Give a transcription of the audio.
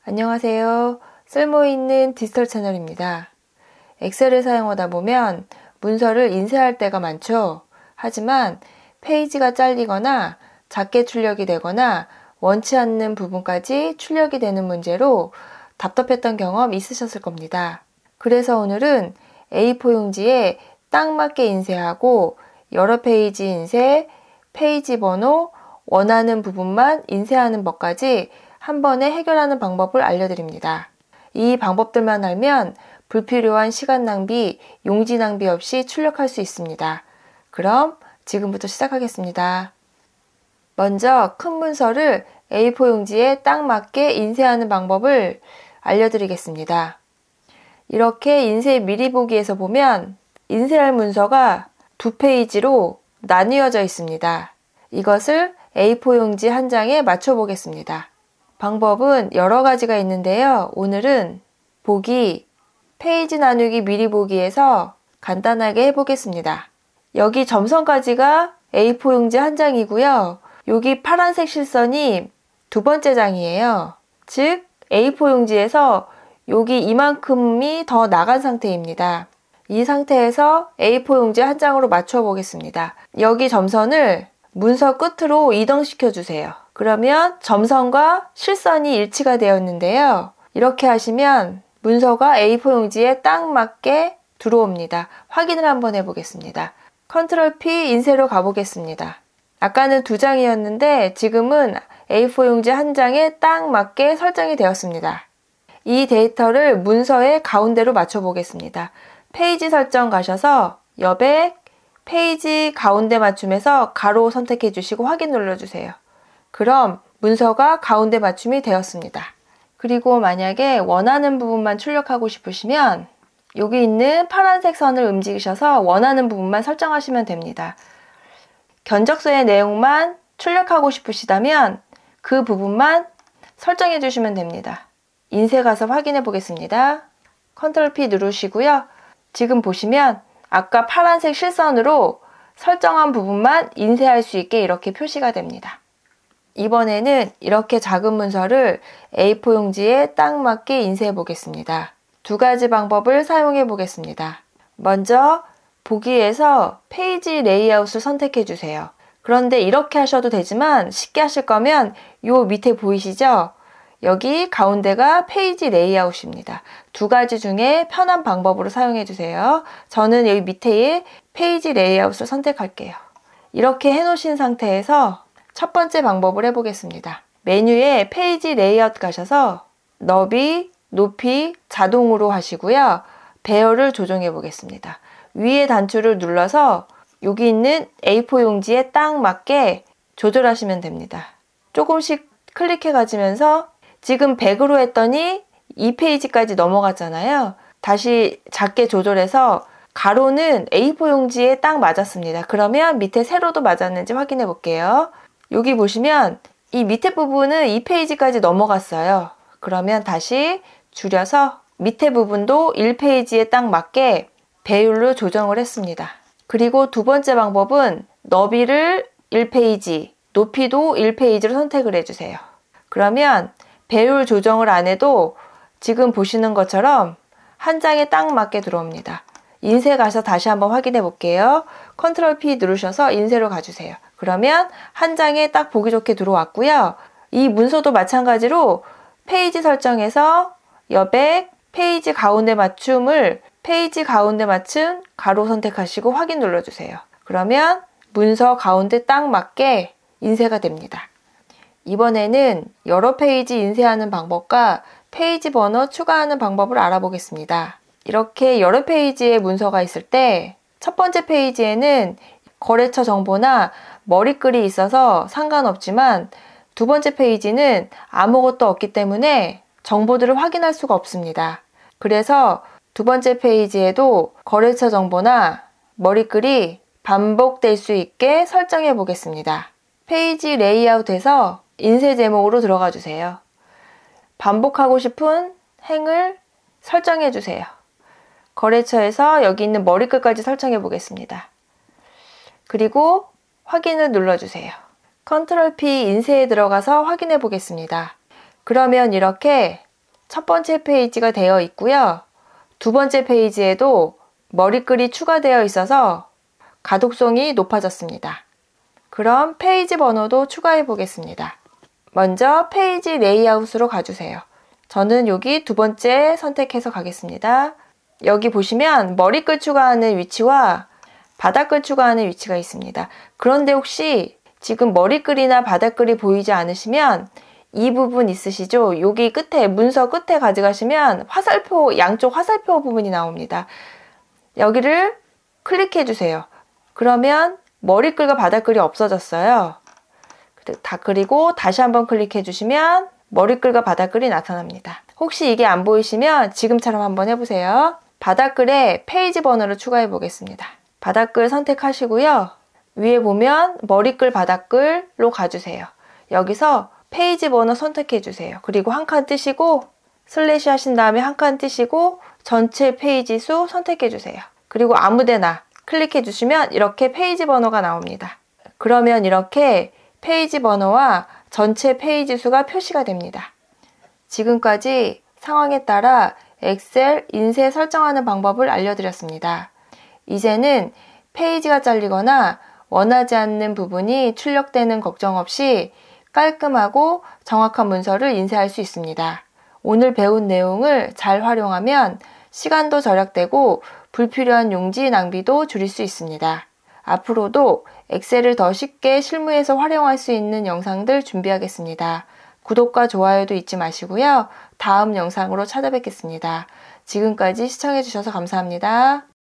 안녕하세요. 쓸모있는 디지털 채널입니다. 엑셀을 사용하다 보면 문서를 인쇄할 때가 많죠. 하지만 페이지가 잘리거나 작게 출력이 되거나 원치 않는 부분까지 출력이 되는 문제로 답답했던 경험 있으셨을 겁니다. 그래서 오늘은 A4 용지에 딱 맞게 인쇄하고 여러 페이지 인쇄, 페이지 번호, 원하는 부분만 인쇄하는 법까지 한 번에 해결하는 방법을 알려드립니다. 이 방법들만 알면 불필요한 시간 낭비, 용지 낭비 없이 출력할 수 있습니다. 그럼 지금부터 시작하겠습니다. 먼저 큰 문서를 A4 용지에 딱 맞게 인쇄하는 방법을 알려드리겠습니다. 이렇게 인쇄 미리 보기에서 보면 인쇄할 문서가 두 페이지로 나뉘어져 있습니다. 이것을 A4 용지 한 장에 맞춰 보겠습니다. 방법은 여러 가지가 있는데요. 오늘은 보기, 페이지 나누기 미리 보기에서 간단하게 해보겠습니다. 여기 점선까지가 A4 용지 한 장이고요. 여기 파란색 실선이 두 번째 장이에요. 즉 A4 용지에서 여기 이만큼이 더 나간 상태입니다. 이 상태에서 A4 용지 한 장으로 맞춰 보겠습니다. 여기 점선을 문서 끝으로 이동시켜 주세요. 그러면 점선과 실선이 일치가 되었는데요. 이렇게 하시면 문서가 A4 용지에 딱 맞게 들어옵니다. 확인을 한번 해보겠습니다. 컨트롤 P 인쇄로 가보겠습니다. 아까는 두 장이었는데 지금은 A4 용지 한 장에 딱 맞게 설정이 되었습니다. 이 데이터를 문서의 가운데로 맞춰 보겠습니다. 페이지 설정 가셔서 여백, 페이지 가운데 맞춤에서 가로 선택해 주시고 확인 눌러주세요. 그럼 문서가 가운데 맞춤이 되었습니다. 그리고 만약에 원하는 부분만 출력하고 싶으시면 여기 있는 파란색 선을 움직이셔서 원하는 부분만 설정하시면 됩니다. 견적서의 내용만 출력하고 싶으시다면 그 부분만 설정해 주시면 됩니다. 인쇄 가서 확인해 보겠습니다. 컨트롤 P 누르시고요. 지금 보시면 아까 파란색 실선으로 설정한 부분만 인쇄할 수 있게 이렇게 표시가 됩니다. 이번에는 이렇게 작은 문서를 A4 용지에 딱 맞게 인쇄해 보겠습니다. 두 가지 방법을 사용해 보겠습니다. 먼저 보기에서 페이지 레이아웃을 선택해 주세요. 그런데 이렇게 하셔도 되지만 쉽게 하실 거면 요 밑에 보이시죠? 여기 가운데가 페이지 레이아웃입니다. 두 가지 중에 편한 방법으로 사용해 주세요. 저는 여기 밑에 페이지 레이아웃을 선택할게요. 이렇게 해놓으신 상태에서 첫 번째 방법을 해보겠습니다. 메뉴에 페이지 레이아웃 가셔서 너비, 높이 자동으로 하시고요. 배열을 조정해 보겠습니다. 위에 단추를 눌러서 여기 있는 A4 용지에 딱 맞게 조절하시면 됩니다. 조금씩 클릭해 가지면서 지금 100으로 했더니 2페이지까지 넘어갔잖아요. 다시 작게 조절해서 가로는 A4 용지에 딱 맞았습니다. 그러면 밑에 세로도 맞았는지 확인해 볼게요. 여기 보시면 이 밑에 부분은 2페이지까지 넘어갔어요. 그러면 다시 줄여서 밑에 부분도 1페이지에 딱 맞게 배율로 조정을 했습니다. 그리고 두 번째 방법은 너비를 1페이지, 높이도 1페이지로 선택을 해주세요. 그러면 배율 조정을 안 해도 지금 보시는 것처럼 한 장에 딱 맞게 들어옵니다. 인쇄 가서 다시 한번 확인해 볼게요. 컨트롤 P 누르셔서 인쇄로 가주세요. 그러면 한 장에 딱 보기 좋게 들어왔고요. 이 문서도 마찬가지로 페이지 설정에서 여백, 페이지 가운데 맞춤을 페이지 가운데 맞춤 가로 선택하시고 확인 눌러주세요. 그러면 문서 가운데 딱 맞게 인쇄가 됩니다. 이번에는 여러 페이지 인쇄하는 방법과 페이지 번호 추가하는 방법을 알아보겠습니다. 이렇게 여러 페이지의 문서가 있을 때 첫 번째 페이지에는 거래처 정보나 머리글이 있어서 상관없지만 두 번째 페이지는 아무것도 없기 때문에 정보들을 확인할 수가 없습니다. 그래서 두 번째 페이지에도 거래처 정보나 머리글이 반복될 수 있게 설정해 보겠습니다. 페이지 레이아웃에서 인쇄 제목으로 들어가 주세요. 반복하고 싶은 행을 설정해 주세요. 거래처에서 여기 있는 머리글까지 설정해 보겠습니다. 그리고 확인을 눌러주세요. 컨트롤 P 인쇄에 들어가서 확인해 보겠습니다. 그러면 이렇게 첫 번째 페이지가 되어 있고요. 두 번째 페이지에도 머리글이 추가되어 있어서 가독성이 높아졌습니다. 그럼 페이지 번호도 추가해 보겠습니다. 먼저 페이지 레이아웃으로 가주세요. 저는 여기 두 번째 선택해서 가겠습니다. 여기 보시면 머리글 추가하는 위치와 바닥글 추가하는 위치가 있습니다. 그런데 혹시 지금 머리글이나 바닥글이 보이지 않으시면 이 부분 있으시죠? 여기 끝에, 문서 끝에 가져가시면 화살표, 양쪽 화살표 부분이 나옵니다. 여기를 클릭해 주세요. 그러면 머리글과 바닥글이 없어졌어요. 그리고 다시 한번 클릭해 주시면 머리글과 바닥글이 나타납니다. 혹시 이게 안 보이시면 지금처럼 한번 해보세요. 바닥글에 페이지 번호를 추가해 보겠습니다. 바닥글 선택하시고요. 위에 보면 머리글 바닥글로 가주세요. 여기서 페이지 번호 선택해 주세요. 그리고 한 칸 뜨시고 슬래시 하신 다음에 한 칸 뜨시고 전체 페이지 수 선택해 주세요. 그리고 아무데나 클릭해 주시면 이렇게 페이지 번호가 나옵니다. 그러면 이렇게 페이지 번호와 전체 페이지 수가 표시가 됩니다. 지금까지 상황에 따라 엑셀 인쇄 설정하는 방법을 알려드렸습니다. 이제는 페이지가 잘리거나 원하지 않는 부분이 출력되는 걱정 없이 깔끔하고 정확한 문서를 인쇄할 수 있습니다. 오늘 배운 내용을 잘 활용하면 시간도 절약되고 불필요한 용지 낭비도 줄일 수 있습니다. 앞으로도 엑셀을 더 쉽게 실무에서 활용할 수 있는 영상들 준비하겠습니다. 구독과 좋아요도 잊지 마시고요. 다음 영상으로 찾아뵙겠습니다. 지금까지 시청해주셔서 감사합니다.